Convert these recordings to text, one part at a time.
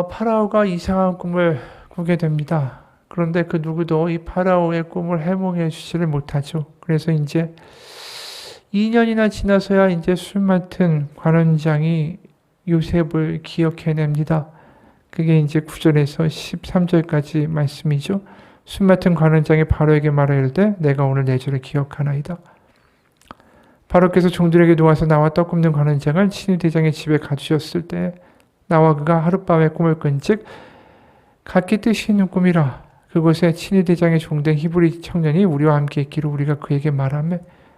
파라오가 이상한 꿈을 꾸게 됩니다. 그런데 그 누구도 이 파라오의 꿈을 해몽해 주지를 못하죠. 그래서 이제 2년이나 지나서야 이제 술 맡은 관원장이 요셉을 기억해냅니다. 그게 이제 9절에서 13절까지 말씀이죠. 술 맡은 관원장이 바로에게 말하되 내가 오늘 내 죄를 기억하나이다. 바로께서 종들에게 놓아서 나와 떡 굽는 관원장을 친위 대장의 집에 가두셨을 때 나와 그가 하룻밤에 꿈을 꾼즉 각기 뜻이 있는 꿈이라. 그곳에 친위 대장의 종된 히브리 청년이 우리와 함께 있기로 우리가 그에게 말하며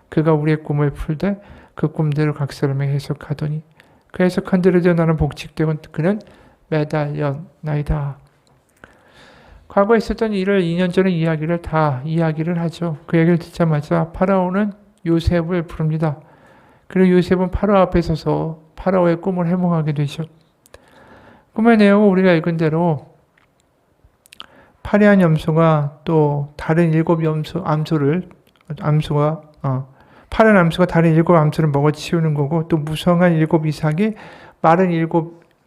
그가 우리의 꿈을 풀되 그 꿈대로 각 사람에게 해석하더니 그 해석한 대로 되어 나는 복직되고 그는 매달렸나이다. 과거에 있었던 일을 2년 전의 이야기를 다 이야기를 하죠. 그 얘기를 듣자마자 파라오는 요셉을 부릅니다. 그리고 요셉은 파라오 앞에 서서 파라오의 꿈을 해몽하게 되죠. 꿈의 내용은 우리가 읽은 대로 파리한 염소가 또 다른 7 파란 암소가 다른 7 암소를 먹어치우는 거고 또 무성한 7 이삭이 마른 7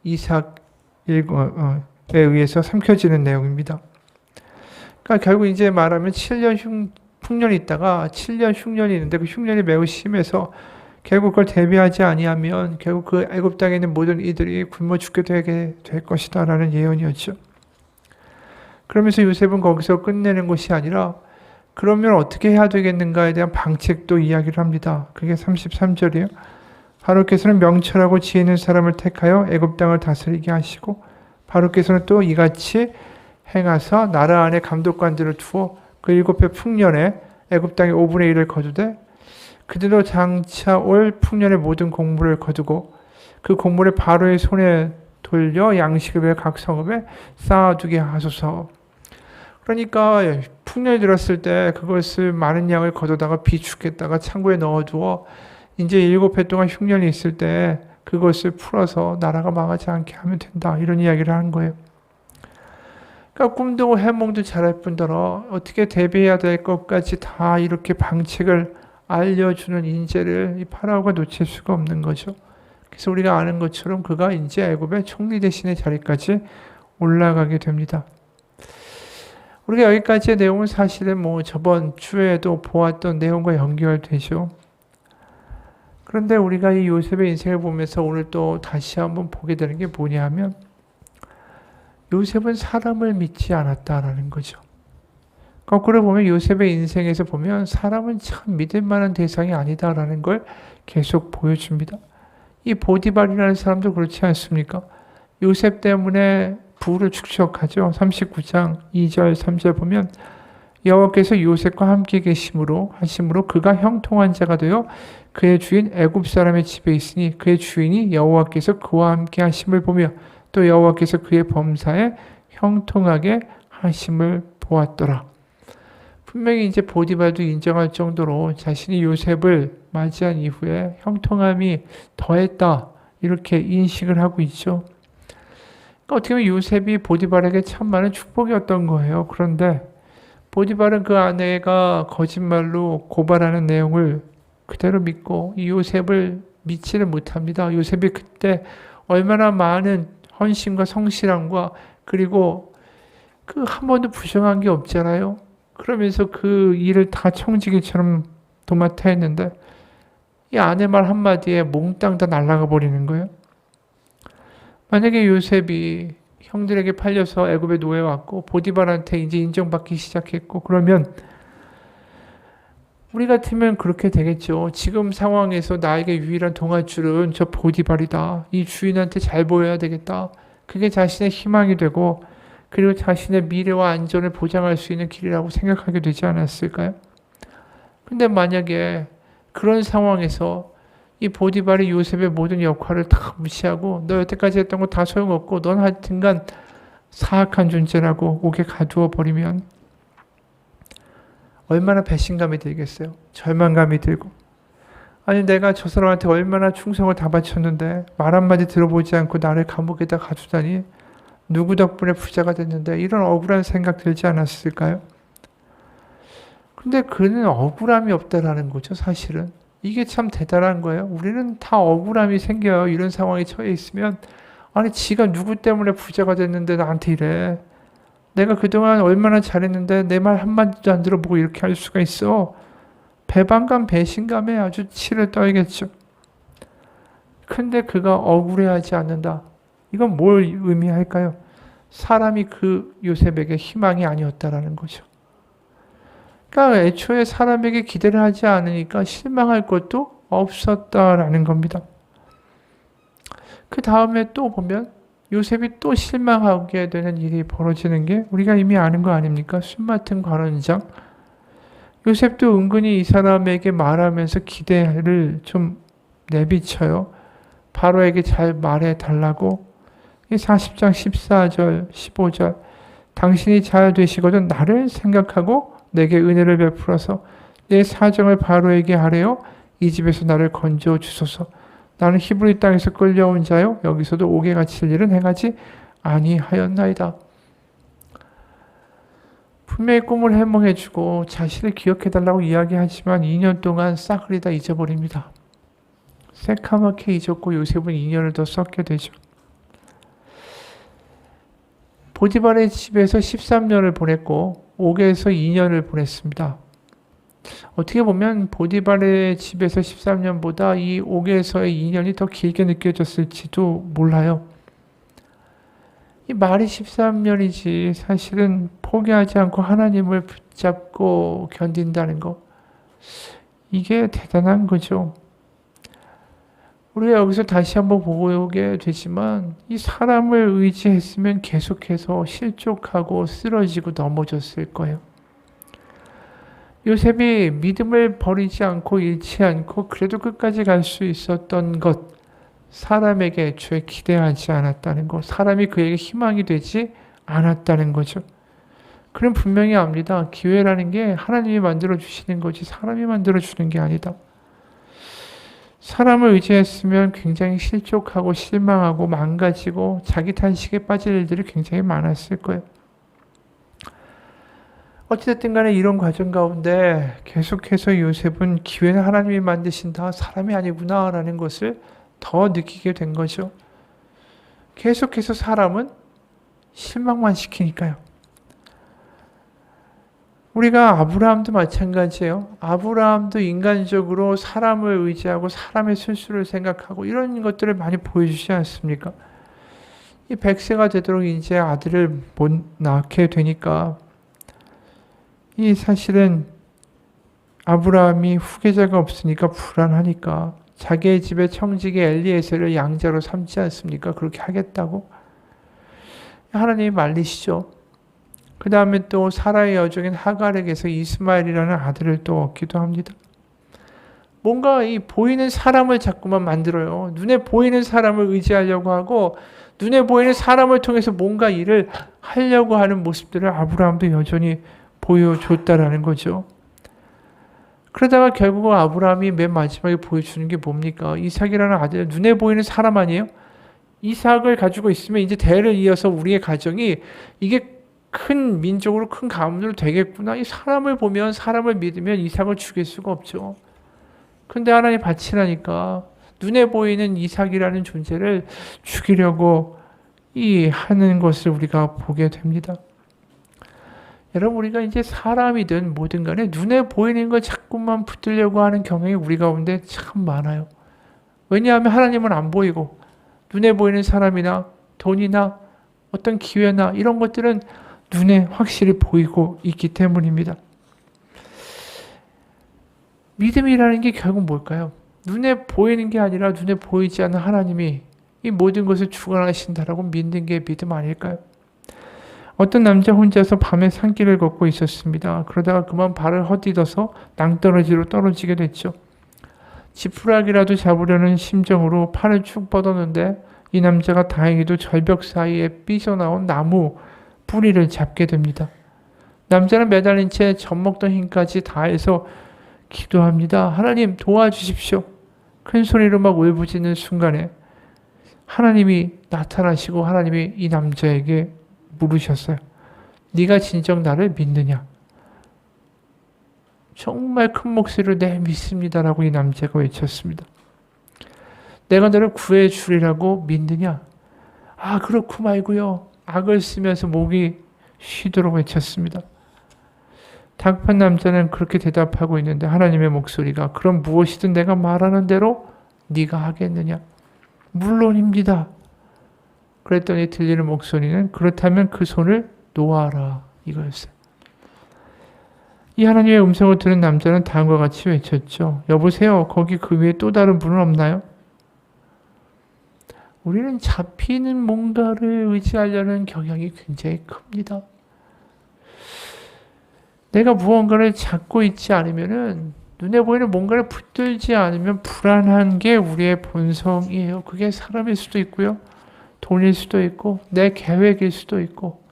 이삭에 의해서 삼켜지는 내용입니다. 그러니까 결국 이제 말하면 7년 흉년이 있다가 7년 흉년이 있는데 그 흉년이 매우 심해서 결국 그걸 대비하지 아니하면 결국 그 애굽 땅에 있는 모든 이들이 굶어 죽게 되게 될 것이다 라는 예언이었죠. 그러면서 요셉은 거기서 끝내는 것이 아니라 그러면 어떻게 해야 되겠는가에 대한 방책도 이야기를 합니다. 그게 33절이에요. 바로께서는 명철하고 지혜 있는 사람을 택하여 애굽 땅을 다스리게 하시고 바로께서는 또 이같이 행하사 나라 안에 감독관들을 두어 그 7해 풍년에 애굽 땅의 5분의 1을 거두되 그들도 장차 올 풍년의 모든 곡물을 거두고 그 곡물을 바로의 손에 돌려 양식을 위해 각 성읍에 쌓아두게 하소서. 그러니까 풍년이 들었을 때 그것을 많은 양을 거두다가 비축했다가 창고에 넣어두어 이제 7해 동안 흉년이 있을 때 그것을 풀어서 나라가 망하지 않게 하면 된다. 이런 이야기를 하는 거예요. 그러니까 꿈도 해몽도 잘할 뿐더러 어떻게 대비해야 될 것까지 다 이렇게 방책을 알려주는 인재를 이 파라오가 놓칠 수가 없는 거죠. 그래서 우리가 아는 것처럼 그가 이제 애굽의 총리 대신의 자리까지 올라가게 됩니다. 우리가 여기까지의 내용은 사실은 저번 주에도 보았던 내용과 연결되죠. 그런데 우리가 이 요셉의 인생을 보면서 오늘 또 다시 한번 보게 되는 게 뭐냐 하면 요셉은 사람을 믿지 않았다라는 거죠. 거꾸로 보면 요셉의 인생에서 보면 사람은 참 믿을 만한 대상이 아니다라는 걸 계속 보여줍니다. 이 보디발이라는 사람도 그렇지 않습니까? 요셉 때문에 부를 축적하죠. 39장 2절 3절 보면 여호와께서 요셉과 함께 계심으로 그가 형통한 자가 되어 그의 주인 애굽 사람의 집에 있으니 그의 주인이 여호와께서 그와 함께 하심을 보며 또 여호와께서 그의 범사에 형통하게 하심을 보았더라. 분명히 이제 보디발도 인정할 정도로 자신이 요셉을 맞이한 이후에 형통함이 더했다 이렇게 인식을 하고 있죠. 그러니까 어떻게 보면 요셉이 보디발에게 참 많은 축복이었던 거예요. 그런데 보디발은 그 아내가 거짓말로 고발하는 내용을 그대로 믿고 이 요셉을 믿지를 못합니다. 요셉이 그때 얼마나 많은 헌신과 성실함과 그리고 그 한 번도 부정한 게 없잖아요. 그러면서 그 일을 다 청지기처럼 도맡아 했는데 이 아내 말 한마디에 몽땅 다 날아가 버리는 거예요. 만약에 요셉이 형들에게 팔려서 애굽에 노예 왔고 보디발한테 이제 인정받기 시작했고 그러면 우리 같으면 그렇게 되겠죠. 지금 상황에서 나에게 유일한 동아줄은 저 보디발이다. 이 주인한테 잘 보여야 되겠다. 그게 자신의 희망이 되고 그리고 자신의 미래와 안전을 보장할 수 있는 길이라고 생각하게 되지 않았을까요? 근데 만약에 그런 상황에서 이 보디발이 요셉의 모든 역할을 다 무시하고 너 여태까지 했던 거 다 소용없고 넌 하여튼간 사악한 존재라고 옥에 가두어 버리면 얼마나 배신감이 들겠어요. 절망감이 들고 아니 내가 저 사람한테 얼마나 충성을 다 바쳤는데 말 한마디 들어보지 않고 나를 감옥에다 가두다니 누구 덕분에 부자가 됐는데 이런 억울한 생각 들지 않았을까요? 근데 그는 억울함이 없다라는 거죠. 사실은 이게 참 대단한 거예요. 우리는 다 억울함이 생겨요. 이런 상황에 처해 있으면 아니 지가 누구 때문에 부자가 됐는데 나한테 이래. 내가 그동안 얼마나 잘했는데 내 말 한마디도 안 들어보고 이렇게 할 수가 있어. 배반감, 배신감에 아주 치를 떨겠죠. 근데 그가 억울해하지 않는다. 이건 뭘 의미할까요? 사람이 그 요셉에게 희망이 아니었다라는 거죠. 그러니까 애초에 사람에게 기대를 하지 않으니까 실망할 것도 없었다라는 겁니다. 그 다음에 또 보면 요셉이 또 실망하게 되는 일이 벌어지는 게 우리가 이미 아는 거 아닙니까? 술 맡은 관원장. 요셉도 은근히 이 사람에게 말하면서 기대를 좀 내비쳐요. 바로에게 잘 말해 달라고. 40장 14절, 15절. 당신이 잘 되시거든 나를 생각하고 내게 은혜를 베풀어서 내 사정을 바로에게 하래요. 이 집에서 나를 건져 주소서. 나는 히브리 땅에서 끌려온 자요. 여기서도 옥에 갇힐 일은 행하지 아니하였나이다. 분명히 꿈을 해몽해주고 자신을 기억해달라고 이야기하지만 2년 동안 싸그리 다 잊어버립니다. 새카맣게 잊었고 요셉은 2년을 더 썩게 되죠. 보디발의 집에서 13년을 보냈고 옥에서 2년을 보냈습니다. 어떻게 보면 보디발의 집에서 13년보다 이 옥에서의 2년이 더 길게 느껴졌을지도 몰라요. 이 말이 13년이지 사실은 포기하지 않고 하나님을 붙잡고 견딘다는 거. 이게 대단한 거죠. 우리가 여기서 다시 한번 보게 되지만 이 사람을 의지했으면 계속해서 실족하고 쓰러지고 넘어졌을 거예요. 요셉이 믿음을 버리지 않고 잃지 않고 그래도 끝까지 갈 수 있었던 것, 사람에게 애초에 기대하지 않았다는 것, 사람이 그에게 희망이 되지 않았다는 거죠. 그럼 분명히 압니다. 기회라는 게 하나님이 만들어주시는 거지 사람이 만들어주는 게 아니다. 사람을 의지했으면 굉장히 실족하고 실망하고 망가지고 자기 탄식에 빠질 일들이 굉장히 많았을 거예요. 어찌됐든 간에 이런 과정 가운데 계속해서 요셉은 기회는 하나님이 만드신다. 사람이 아니구나 라는 것을 더 느끼게 된 거죠. 계속해서 사람은 실망만 시키니까요. 우리가 아브라함도 마찬가지예요. 아브라함도 인간적으로 사람을 의지하고 사람의 실수를 생각하고 이런 것들을 많이 보여주지 않습니까? 이 100세가 되도록 이제 아들을 못 낳게 되니까 이 사실은 아브라함이 후계자가 없으니까 불안하니까 자기의 집에 청지기 엘리에셀을 양자로 삼지 않습니까? 그렇게 하겠다고 하나님이 말리시죠. 그 다음에 또 사라의 여종인 하갈에게서 이스마엘이라는 아들을 또 얻기도 합니다. 뭔가 이 보이는 사람을 자꾸만 만들어요. 눈에 보이는 사람을 의지하려고 하고 눈에 보이는 사람을 통해서 뭔가 일을 하려고 하는 모습들을 아브라함도 여전히 보여줬다라는 거죠. 그러다가 결국 아브라함이 맨 마지막에 보여주는 게 뭡니까? 이삭이라는 아들, 눈에 보이는 사람 아니에요? 이삭을 가지고 있으면 이제 대를 이어서 우리의 가정이 이게 큰 민족으로 큰 가문으로 되겠구나. 이 사람을 보면 사람을 믿으면 이삭을 죽일 수가 없죠. 근데 하나님 바치라니까 눈에 보이는 이삭이라는 존재를 죽이려고 하는 것을 우리가 보게 됩니다. 여러분 우리가 이제 사람이든 뭐든 간에 눈에 보이는 걸 자꾸만 붙들려고 하는 경향이 우리 가운데 참 많아요. 왜냐하면 하나님은 안 보이고 눈에 보이는 사람이나 돈이나 어떤 기회나 이런 것들은 눈에 확실히 보이고 있기 때문입니다. 믿음이라는 게 결국 뭘까요? 눈에 보이는 게 아니라 눈에 보이지 않는 하나님이 이 모든 것을 주관하신다라고 믿는 게 믿음 아닐까요? 어떤 남자 혼자서 밤에 산길을 걷고 있었습니다. 그러다가 그만 발을 헛디뎌서 낭떠러지로 떨어지게 됐죠. 지푸라기라도 잡으려는 심정으로 팔을 쭉 뻗었는데 이 남자가 다행히도 절벽 사이에 삐져나온 나무 뿌리를 잡게 됩니다. 남자는 매달린 채 젖먹던 힘까지 다해서 기도합니다. 하나님 도와주십시오. 큰 소리로 막 울부짖는 순간에 하나님이 나타나시고 하나님이 이 남자에게 물으셨어요. 네가 진정 나를 믿느냐? 정말 큰 목소리로 네 믿습니다라고 이 남자가 외쳤습니다. 내가 너를 구해 주리라고 믿느냐? 그렇고 말고요. 악을 쓰면서 목이 쉬도록 외쳤습니다. 다급한 남자는 그렇게 대답하고 있는데 하나님의 목소리가 그럼 무엇이든 내가 말하는 대로 네가 하겠느냐? 물론입니다. 그랬더니 들리는 목소리는 그렇다면 그 손을 놓아라 이거였어요. 이 하나님의 음성을 들은 남자는 다음과 같이 외쳤죠. 여보세요. 거기 그 위에 또 다른 분은 없나요? 우리는 잡히는 뭔가를 의지하려는 경향이 굉장히 큽니다. 내가 무언가를 잡고 있지 않으면은 눈에 보이는 뭔가를 붙들지 않으면 불안한 게 우리의 본성이에요. 그게 사람일 수도 있고요. 돈일 수도 있고 내 계획일 수도 있고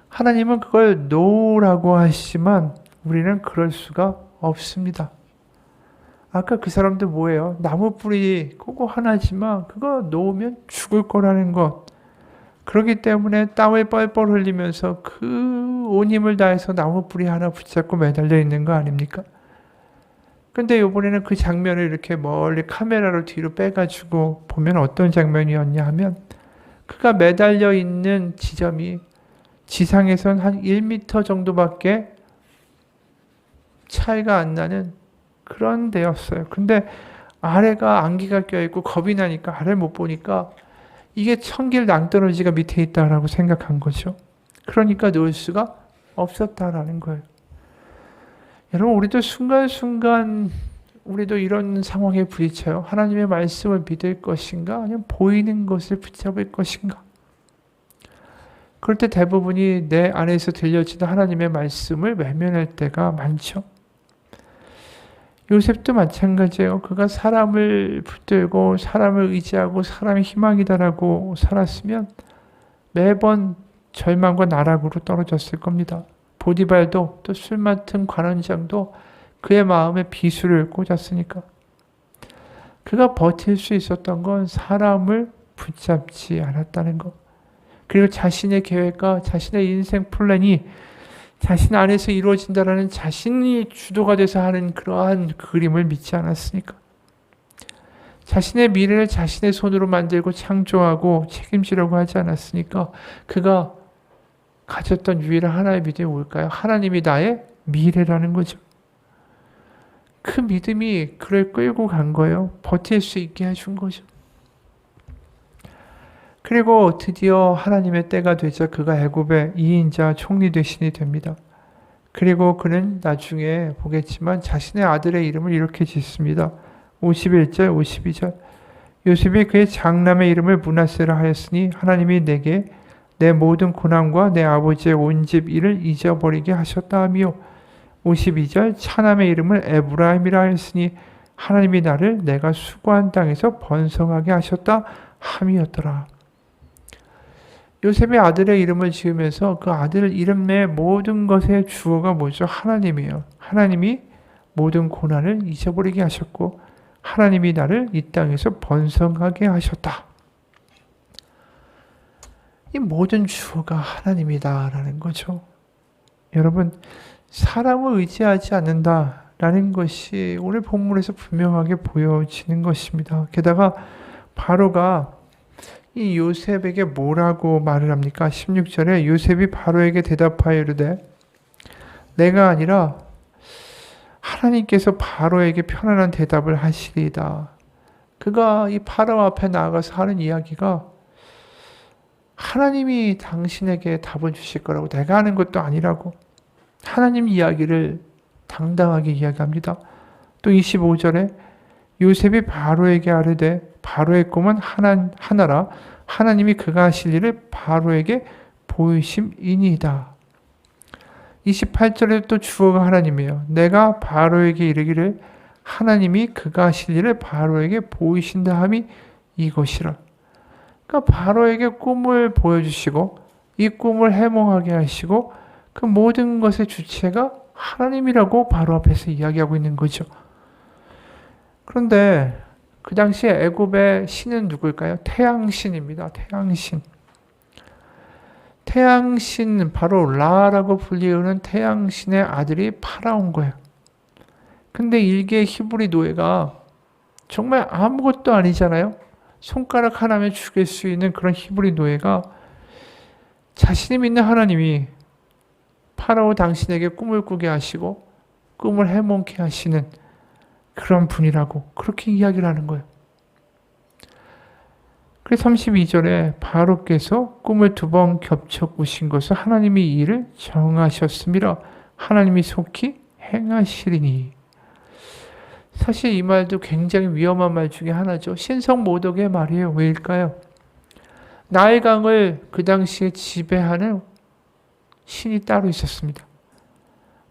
하나님은 그걸 놓으라고 하시지만 우리는 그럴 수가 없습니다. 아까 그 사람도 뭐예요? 나무 뿌리 그거 하나지만 그거 놓으면 죽을 거라는 것. 그렇기 때문에 땀을 뻘뻘 흘리면서 그 온 힘을 다해서 나무 뿌리 하나 붙잡고 매달려 있는 거 아닙니까? 근데 이번에는 그 장면을 이렇게 멀리 카메라로 뒤로 빼가지고 보면 어떤 장면이었냐 하면 그가 매달려 있는 지점이 지상에선 한 1m 정도밖에 차이가 안 나는 그런 데였어요. 근데 아래가 안개가 껴있고 겁이 나니까 아래를 못 보니까 이게 천길 낭떠러지가 밑에 있다라고 생각한 거죠. 그러니까 놓을 수가 없었다라는 거예요. 여러분 우리도 순간순간 우리도 이런 상황에 부딪혀요. 하나님의 말씀을 믿을 것인가 아니면 보이는 것을 붙잡을 것인가. 그럴 때 대부분이 내 안에서 들려지는 하나님의 말씀을 외면할 때가 많죠. 요셉도 마찬가지예요. 그가 사람을 붙들고 사람을 의지하고 사람이 희망이다라고 살았으면 매번 절망과 나락으로 떨어졌을 겁니다. 보디발도 또 술 맡은 관원장도 그의 마음에 비수를 꽂았으니까. 그가 버틸 수 있었던 건 사람을 붙잡지 않았다는 것. 그리고 자신의 계획과 자신의 인생 플랜이 자신 안에서 이루어진다라는 자신이 주도가 돼서 하는 그러한 그림을 믿지 않았으니까. 자신의 미래를 자신의 손으로 만들고 창조하고 책임지려고 하지 않았으니까 그가 가졌던 유일한 하나의 믿음이 뭘까요? 하나님이 나의 미래라는 거죠. 그 믿음이 그를 끌고 간 거예요. 버틸 수 있게 해준 거죠. 그리고 드디어 하나님의 때가 되자 그가 애굽의 2인자 총리 대신이 됩니다. 그리고 그는 나중에 보겠지만 자신의 아들의 이름을 이렇게 짓습니다. 51절, 52절. 요셉이 그의 장남의 이름을 므낫세라 하였으니 하나님이 내게 내 모든 고난과 내 아버지의 온 집 일을 잊어버리게 하셨다 하며 52절 차남의 이름을 에브라임이라 하였으니 하나님이 나를 내가 수고한 땅에서 번성하게 하셨다 함이었더라. 요셉의 아들의 이름을 지으면서 그 아들 이름의 모든 것의 주어가 뭐죠? 하나님이에요. 하나님이 모든 고난을 잊어버리게 하셨고 하나님이 나를 이 땅에서 번성하게 하셨다. 이 모든 주어가 하나님이다라는 거죠. 여러분, 사람을 의지하지 않는다라는 것이 오늘 본문에서 분명하게 보여지는 것입니다. 게다가 바로가 이 요셉에게 뭐라고 말을 합니까? 16절에 요셉이 바로에게 대답하여 이르되 내가 아니라 하나님께서 바로에게 편안한 대답을 하시리이다. 그가 이 파라오 앞에 나아가서 하는 이야기가 하나님이 당신에게 답을 주실 거라고 내가 하는 것도 아니라고 하나님 이야기를 당당하게 이야기합니다. 또 25절에 요셉이 바로에게 아뢰되 바로의 꿈은 하나라 하나님이 그가 하실 일을 바로에게 보이심이니이다. 28절에 또 주어가 하나님이에요. 내가 바로에게 이르기를 하나님이 그가 하실 일을 바로에게 보이신다 함이 이것이라. 그러니까 바로에게 꿈을 보여주시고 이 꿈을 해몽하게 하시고 그 모든 것의 주체가 하나님이라고 바로 앞에서 이야기하고 있는 거죠. 그런데 그 당시에 애굽의 신은 누굴까요? 태양신입니다. 태양신. 태양신, 바로 라라고 불리우는 태양신의 아들이 파라오인 거예요. 근데 일개 히브리 노예가 정말 아무것도 아니잖아요. 손가락 하나면 죽일 수 있는 그런 히브리 노예가 자신이 믿는 하나님이 파라오 당신에게 꿈을 꾸게 하시고 꿈을 해몽케 하시는 그런 분이라고 그렇게 이야기를 하는 거예요. 그래서 32절에 바로께서 꿈을 2번 겹쳐 꾸신 것을 하나님이 이 일을 정하셨습니다. 하나님이 속히 행하시리니. 사실 이 말도 굉장히 위험한 말 중에 하나죠. 신성모독의 말이에요. 왜일까요? 나일강을 그 당시에 지배하는 신이 따로 있었습니다.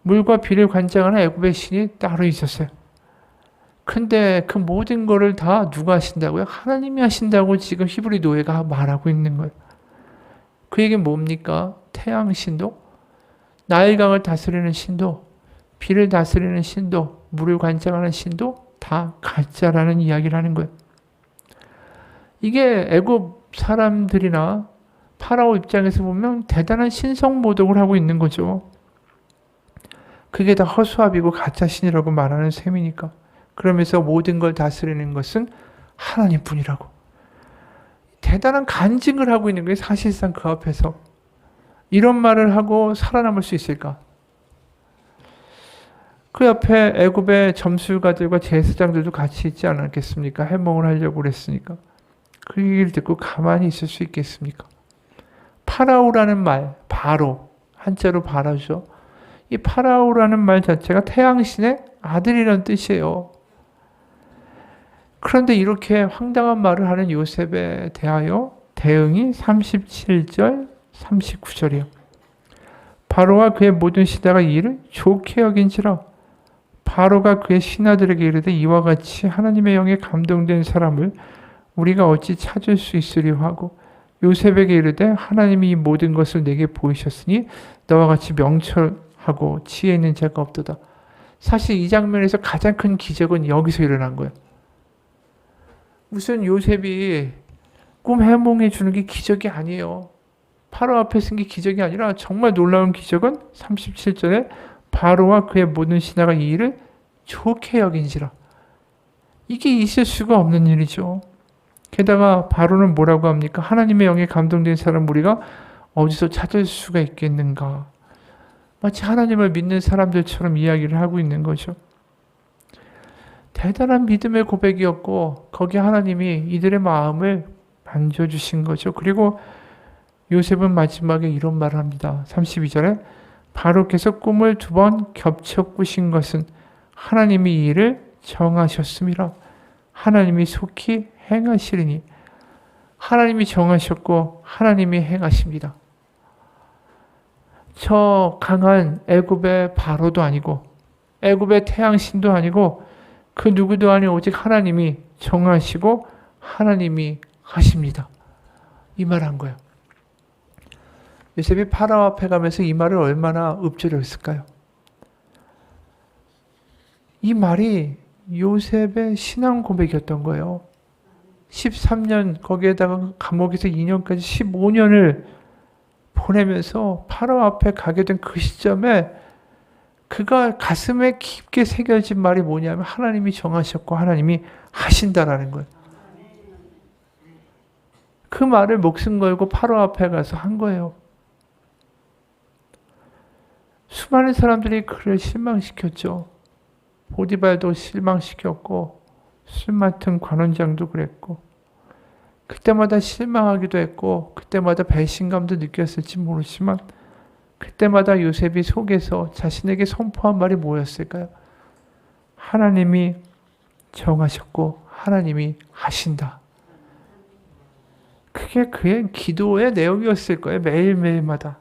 물과 비를 관장하는 애굽의 신이 따로 있었어요. 근데 그 모든 거를 다 누가 하신다고요? 하나님이 하신다고 지금 히브리 노예가 말하고 있는 거예요. 그 얘기는 뭡니까? 태양신도, 나일강을 다스리는 신도, 비를 다스리는 신도, 물을 관장하는 신도 다 가짜라는 이야기를 하는 거예요. 이게 애굽 사람들이나 파라오 입장에서 보면 대단한 신성모독을 하고 있는 거죠. 그게 다 허수아비고 가짜 신이라고 말하는 셈이니까. 그러면서 모든 걸 다스리는 것은 하나님뿐이라고. 대단한 간증을 하고 있는 게 사실상 그 앞에서. 이런 말을 하고 살아남을 수 있을까? 그 옆에 애굽의 점술가들과 제사장들도 같이 있지 않았겠습니까? 해몽을 하려고 그랬으니까. 그 얘기를 듣고 가만히 있을 수 있겠습니까? 파라오라는 말, 바로, 한자로 바라죠. 이 파라오라는 말 자체가 태양신의 아들이라는 뜻이에요. 그런데 이렇게 황당한 말을 하는 요셉에 대하여 대응이 37절, 39절이요. 바로와 그의 모든 시다가 이 일을 좋게 여긴지라. 바로가 그의 신하들에게 이르되 이와 같이 하나님의 영에 감동된 사람을 우리가 어찌 찾을 수 있으리요 하고 요셉에게 이르되 하나님이 이 모든 것을 내게 보이셨으니 너와 같이 명철하고 지혜 있는 자가 없도다. 사실 이 장면에서 가장 큰 기적은 여기서 일어난 거예요. 무슨 요셉이 꿈 해몽해 주는 게 기적이 아니에요. 바로 앞에 쓴 게 기적이 아니라 정말 놀라운 기적은 37절에 바로와 그의 모든 신하가 이 일을 좋게 여긴지라. 이게 있을 수가 없는 일이죠. 게다가 바로는 뭐라고 합니까? 하나님의 영에 감동된 사람 우리가 어디서 찾을 수가 있겠는가. 마치 하나님을 믿는 사람들처럼 이야기를 하고 있는 거죠. 대단한 믿음의 고백이었고 거기에 하나님이 이들의 마음을 만져주신 거죠. 그리고 요셉은 마지막에 이런 말을 합니다. 32절에 바로께서 꿈을 2번 겹쳐 꾸신 것은 하나님이 이 일을 정하셨습니다. 하나님이 속히 행하시리니. 하나님이 정하셨고 하나님이 행하십니다. 저 강한 애굽의 바로도 아니고 애굽의 태양신도 아니고 그 누구도 아닌 오직 하나님이 정하시고 하나님이 하십니다. 이 말 한 거예요. 요셉이 파라오 앞에 가면서 이 말을 얼마나 읊조렸을까요? 이 말이 요셉의 신앙 고백이었던 거예요. 13년 거기에다가 감옥에서 2년까지 15년을 보내면서 파라오 앞에 가게 된 그 시점에 그가 가슴에 깊게 새겨진 말이 뭐냐면 하나님이 정하셨고 하나님이 하신다라는 거예요. 그 말을 목숨 걸고 파라오 앞에 가서 한 거예요. 수많은 사람들이 그를 실망시켰죠. 보디발도 실망시켰고 술 맡은 관원장도 그랬고 그때마다 실망하기도 했고 그때마다 배신감도 느꼈을지 모르지만 그때마다 요셉이 속에서 자신에게 선포한 말이 뭐였을까요? 하나님이 정하셨고 하나님이 하신다. 그게 그의 기도의 내용이었을 거예요. 매일매일마다.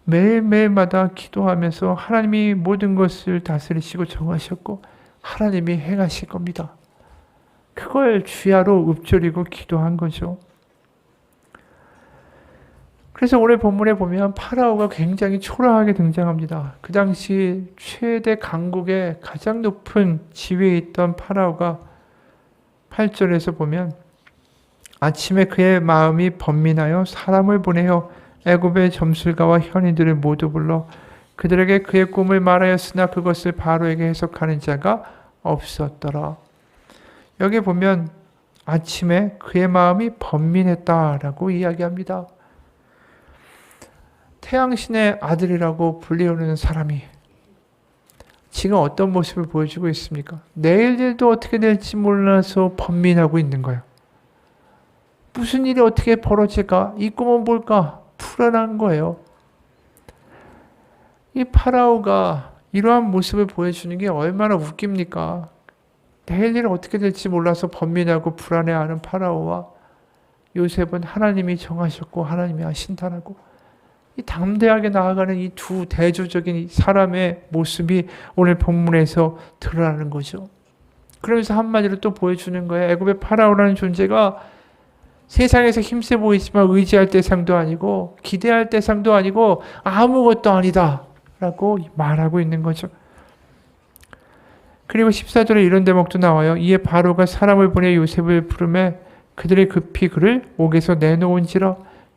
매일매일마다 기도하면서 하나님이 모든 것을 다스리시고 정하셨고 하나님이 행하실 겁니다. 그걸 주야로 읊조리고 기도한 거죠. 그래서 오늘 본문에 보면 파라오가 굉장히 초라하게 등장합니다. 그 당시 최대 강국의 가장 높은 지위에 있던 파라오가 8절에서 보면 아침에 그의 마음이 번민하여 사람을 보내어 애굽의 점술가와 현인들을 모두 불러 그들에게 그의 꿈을 말하였으나 그것을 바로에게 해석하는 자가 없었더라. 여기 보면 아침에 그의 마음이 번민했다라고 이야기합니다. 태양신의 아들이라고 불리우는 사람이 지금 어떤 모습을 보여주고 있습니까? 내일 일도 어떻게 될지 몰라서 번민하고 있는 거예요. 무슨 일이 어떻게 벌어질까? 이 꿈은 뭘까? 불안한 거예요. 이 파라오가 이러한 모습을 보여주는 게 얼마나 웃깁니까? 내일 일 어떻게 될지 몰라서 번민하고 불안해하는 파라오와 요셉은 하나님이 정하셨고 하나님이 하신다라고 이 담대하게 나아가는 이 두 대조적인 사람의 모습이 오늘 본문에서 드러나는 거죠. 그러면서 한마디로 또 보여주는 거예요. 애굽의 파라오라는 존재가 세상에서 힘세 보이지만 의지할 대상도 아니고 기대할 대상도 아니고 아무것도 아니다 라고 말하고 있는 거죠. 그리고 14절에 이런 대목도 나와요. 이에 바로가 사람을 보내 요셉을 부르매 그들이 급히 그를 옥에서 내놓은지라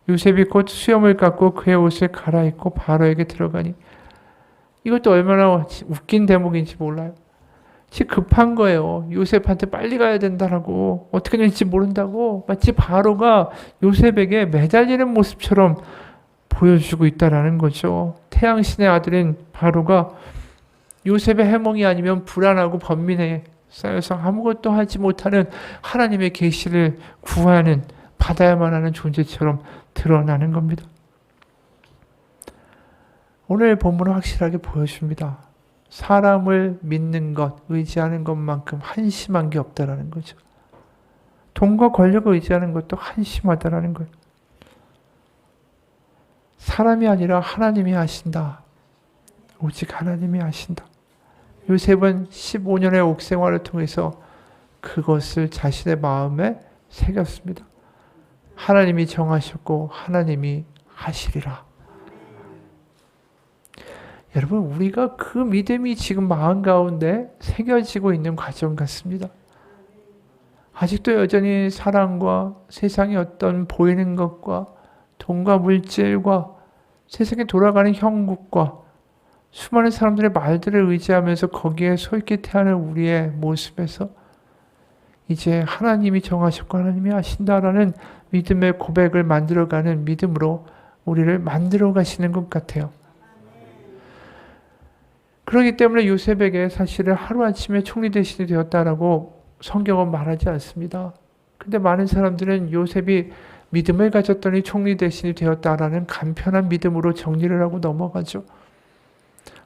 요셉이 곧 수염을 깎고 그의 옷을 갈아입고 바로에게 들어가니 이것도 얼마나 웃긴 대목인지 몰라요. 급한 거예요. 요셉한테 빨리 가야 된다라고 어떻게 될지 모른다고 마치 바로가 요셉에게 매달리는 모습처럼 보여주고 있다라는 거죠. 태양신의 아들인 바로가 요셉의 해몽이 아니면 불안하고 번민에 쌓여서 아무것도 하지 못하는 하나님의 계시를 구하는 받아야만 하는 존재처럼 드러나는 겁니다. 오늘 본문은 확실하게 보여줍니다. 사람을 믿는 것, 의지하는 것만큼 한심한 게 없다라는 거죠. 돈과 권력을 의지하는 것도 한심하다라는 거예요. 사람이 아니라 하나님이 하신다. 오직 하나님이 하신다. 요셉은 15년의 옥생활을 통해서 그것을 자신의 마음에 새겼습니다. 하나님이 정하셨고 하나님이 하시리라. 여러분, 우리가 그 믿음이 지금 마음 가운데 새겨지고 있는 과정 같습니다. 아직도 여전히 사랑과 세상의 어떤 보이는 것과 돈과 물질과 세상에 돌아가는 형국과 수많은 사람들의 말들을 의지하면서 거기에 솔깃해하는 우리의 모습에서 이제 하나님이 정하셨고 하나님이 하신다라는 믿음의 고백을 만들어가는 믿음으로 우리를 만들어 가시는 것 같아요. 그렇기 때문에 요셉에게 사실은 하루아침에 총리 대신이 되었다라고 성경은 말하지 않습니다. 근데 많은 사람들은 요셉이 믿음을 가졌더니 총리 대신이 되었다라는 간편한 믿음으로 정리를 하고 넘어가죠.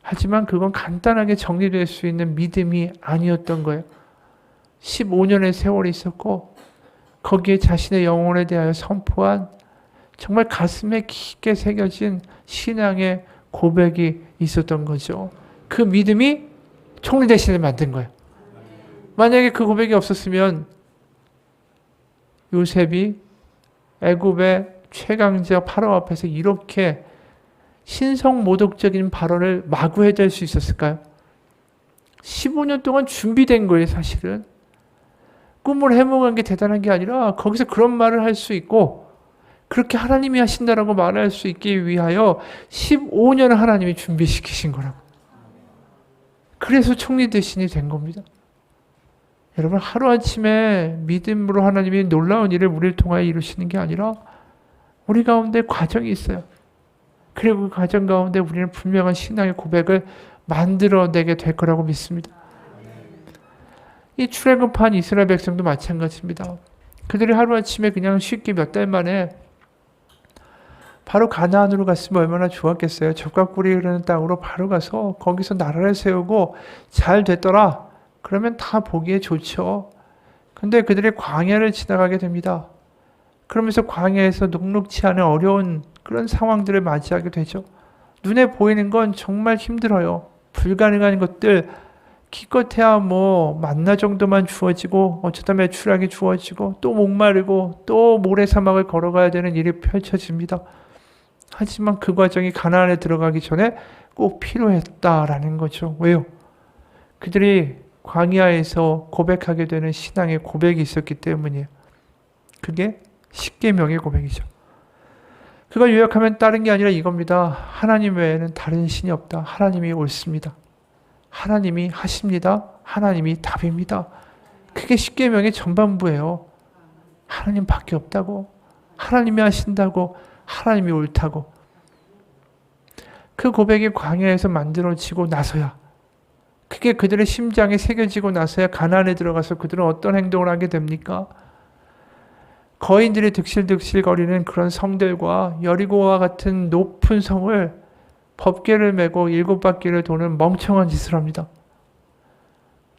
하지만 그건 간단하게 정리될 수 있는 믿음이 아니었던 거예요. 15년의 세월이 있었고 거기에 자신의 영혼에 대하여 선포한 정말 가슴에 깊게 새겨진 신앙의 고백이 있었던 거죠. 그 믿음이 총리 대신을 만든 거예요. 만약에 그 고백이 없었으면 요셉이 애굽의 최강자 파라오 앞에서 이렇게 신성모독적인 발언을 마구 해댈 수 있었을까요? 15년 동안 준비된 거예요, 사실은. 꿈을 해몽한 게 대단한 게 아니라 거기서 그런 말을 할 수 있고 그렇게 하나님이 하신다라고 말할 수 있기 위하여 15년을 하나님이 준비시키신 거라고. 그래서 총리 대신이 된 겁니다. 여러분, 하루아침에 믿음으로 하나님이 놀라운 일을 우리를 통하여 이루시는 게 아니라 우리 가운데 과정이 있어요. 그리고 그 과정 가운데 우리는 분명한 신앙의 고백을 만들어내게 될 거라고 믿습니다. 이 출애굽한 이스라엘 백성도 마찬가지입니다. 그들이 하루아침에 그냥 쉽게 몇 달 만에 바로 가나안으로 갔으면 얼마나 좋았겠어요. 젖과 꿀이 흐르는 땅으로 바로 가서 거기서 나라를 세우고 잘 됐더라. 그러면 다 보기에 좋죠. 근데 그들이 광야를 지나가게 됩니다. 그러면서 광야에서 녹록치 않은 어려운 그런 상황들을 맞이하게 되죠. 눈에 보이는 건 정말 힘들어요. 불가능한 것들, 기껏해야 만나 정도만 주어지고 어쩌다 매출하게 주어지고 또 목마르고 또 모래사막을 걸어가야 되는 일이 펼쳐집니다. 하지만 그 과정이 가나안에 들어가기 전에 꼭 필요했다라는 거죠. 왜요? 그들이 광야에서 고백하게 되는 신앙의 고백이 있었기 때문이에요. 그게 십계명의 고백이죠. 그걸 요약하면 다른 게 아니라 이겁니다. 하나님 외에는 다른 신이 없다. 하나님이 옳습니다. 하나님이 하십니다. 하나님이 답입니다. 그게 십계명의 전반부예요. 하나님밖에 없다고, 하나님이 하신다고, 하나님이 옳다고. 그 고백이 광야에서 만들어지고 나서야, 그게 그들의 심장에 새겨지고 나서야 가나안에 들어가서 그들은 어떤 행동을 하게 됩니까? 거인들이 득실득실거리는 그런 성들과 여리고와 같은 높은 성을 법궤를 메고 7바퀴를 도는 멍청한 짓을 합니다.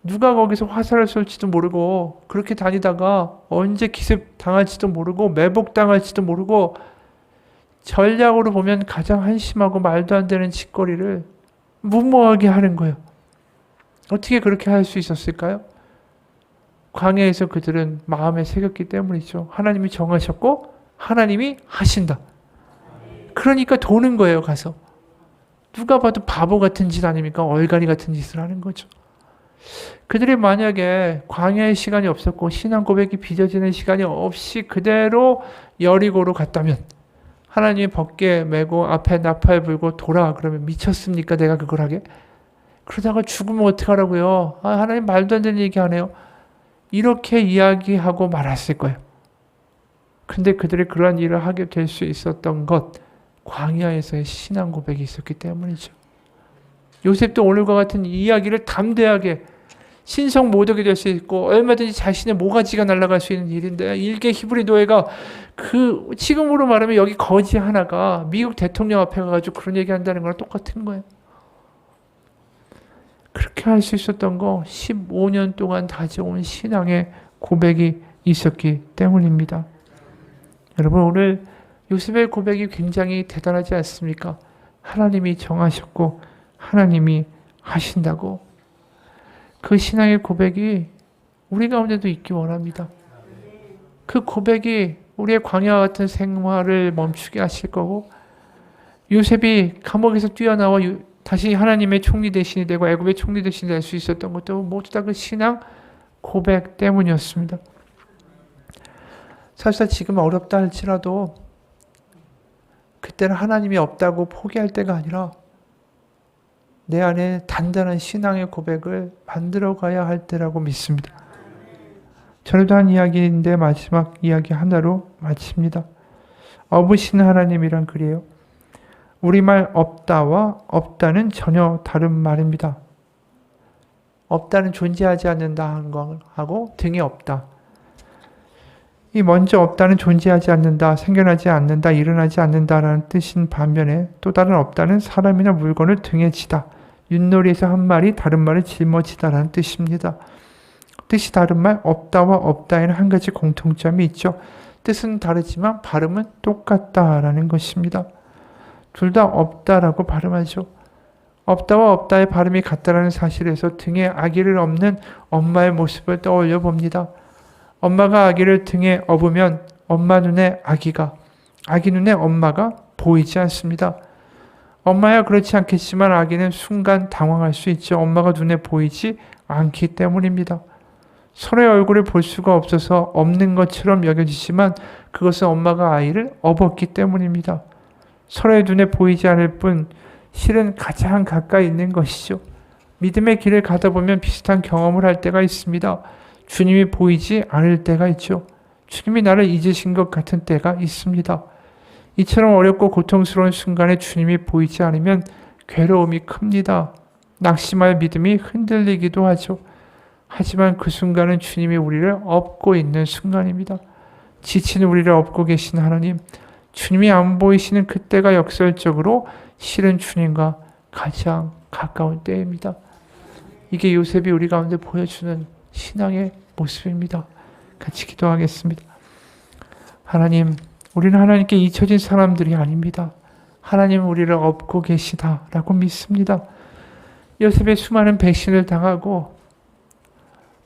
누가 거기서 화살을 쏠지도 모르고 그렇게 다니다가 언제 기습 당할지도 모르고 매복당할지도 모르고 전략으로 보면 가장 한심하고 말도 안 되는 짓거리를 무모하게 하는 거예요. 어떻게 그렇게 할 수 있었을까요? 광야에서 그들은 마음에 새겼기 때문이죠. 하나님이 정하셨고 하나님이 하신다. 그러니까 도는 거예요, 가서. 누가 봐도 바보 같은 짓 아닙니까? 얼간이 같은 짓을 하는 거죠. 그들이 만약에 광야의 시간이 없었고 신앙 고백이 빚어지는 시간이 없이 그대로 여리고로 갔다면, 하나님이 법궤 메고 앞에 나팔 불고 돌아 그러면 미쳤습니까? 내가 그걸 하게? 그러다가 죽으면 어떡하라고요? 하나님 말도 안 되는 얘기 하네요. 이렇게 이야기하고 말았을 거예요. 근데 그들이 그러한 일을 하게 될 수 있었던 것, 광야에서의 신앙 고백이 있었기 때문이죠. 요셉도 오늘과 같은 이야기를 담대하게 신성 모독이 될 수 있고 얼마든지 자신의 모가지가 날아갈 수 있는 일인데, 일개 히브리 노예가 그 지금으로 말하면 여기 거지 하나가 미국 대통령 앞에 가가지고 그런 얘기 한다는 거랑 똑같은 거예요. 그렇게 할 수 있었던 거 15년 동안 다져온 신앙의 고백이 있었기 때문입니다. 여러분, 오늘 요셉의 고백이 굉장히 대단하지 않습니까? 하나님이 정하셨고 하나님이 하신다고. 그 신앙의 고백이 우리 가운데도 있기 원합니다. 그 고백이 우리의 광야와 같은 생활을 멈추게 하실 거고, 요셉이 감옥에서 뛰어나와 다시 하나님의 총리 대신이 되고 애굽의 총리 대신이 될 수 있었던 것도 모두 다 그 신앙 고백 때문이었습니다. 사실 지금 어렵다 할지라도 그때는 하나님이 없다고 포기할 때가 아니라 내 안에 단단한 신앙의 고백을 만들어 가야 할 때라고 믿습니다. 전에도 한 이야기인데 마지막 이야기 하나로 마칩니다. 없으신 하나님이란 글이에요. 우리말 없다와 없다는 전혀 다른 말입니다. 없다는 존재하지 않는다 하는 거하고 등에 없다. 이 먼저 없다는 존재하지 않는다, 생겨나지 않는다, 일어나지 않는다라는 뜻인 반면에 또 다른 없다는 사람이나 물건을 등에 지다. 윷놀이에서 한 말이 다른 말을 짊어지다라는 뜻입니다. 뜻이 다른 말 없다와 없다에는 한 가지 공통점이 있죠. 뜻은 다르지만 발음은 똑같다라는 것입니다. 둘 다 없다라고 발음하죠. 없다와 없다의 발음이 같다라는 사실에서 등에 아기를 업는 엄마의 모습을 떠올려 봅니다. 엄마가 아기를 등에 업으면 엄마 눈에 아기가, 아기 눈에 엄마가 보이지 않습니다. 엄마야 그렇지 않겠지만 아기는 순간 당황할 수 있죠. 엄마가 눈에 보이지 않기 때문입니다. 서로의 얼굴을 볼 수가 없어서 없는 것처럼 여겨지지만 그것은 엄마가 아이를 업었기 때문입니다. 서로의 눈에 보이지 않을 뿐 실은 가장 가까이 있는 것이죠. 믿음의 길을 가다 보면 비슷한 경험을 할 때가 있습니다. 주님이 보이지 않을 때가 있죠. 주님이 나를 잊으신 것 같은 때가 있습니다. 이처럼 어렵고 고통스러운 순간에 주님이 보이지 않으면 괴로움이 큽니다. 낙심할 믿음이 흔들리기도 하죠. 하지만 그 순간은 주님이 우리를 업고 있는 순간입니다. 지친 우리를 업고 계신 하나님, 주님이 안 보이시는 그때가 역설적으로 실은 주님과 가장 가까운 때입니다. 이게 요셉이 우리 가운데 보여주는 신앙의 모습입니다. 같이 기도하겠습니다. 하나님, 우리는 하나님께 잊혀진 사람들이 아닙니다. 하나님 우리를 업고 계시다라고 믿습니다. 요셉의 수많은 배신을 당하고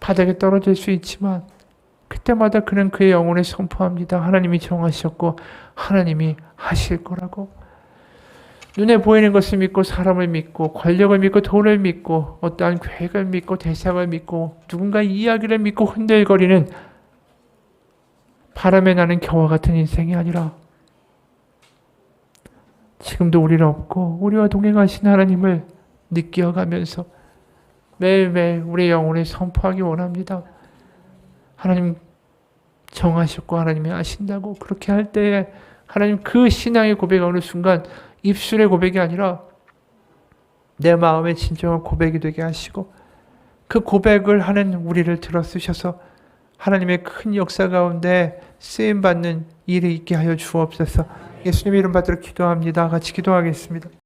바닥에 떨어질 수 있지만 그때마다 그는 그의 영혼을 선포합니다. 하나님이 정하셨고 하나님이 하실 거라고. 눈에 보이는 것을 믿고 사람을 믿고 권력을 믿고 돈을 믿고 어떠한 계획을 믿고 대상을 믿고 누군가의 이야기를 믿고 흔들거리는 바람에 나는 겨와 같은 인생이 아니라 지금도 우리를 업고 우리와 동행하신 하나님을 느껴가면서 매일매일 우리의 영혼을 선포하기 원합니다. 하나님, 정하셨고 하나님이 아신다고 그렇게 할 때에 하나님 그 신앙의 고백이 어느 순간 입술의 고백이 아니라 내 마음의 진정한 고백이 되게 하시고 그 고백을 하는 우리를 들어쓰셔서 하나님의 큰 역사 가운데 쓰임받는 일이 있게 하여 주옵소서. 예수님의 이름 받들어 기도합니다. 같이 기도하겠습니다.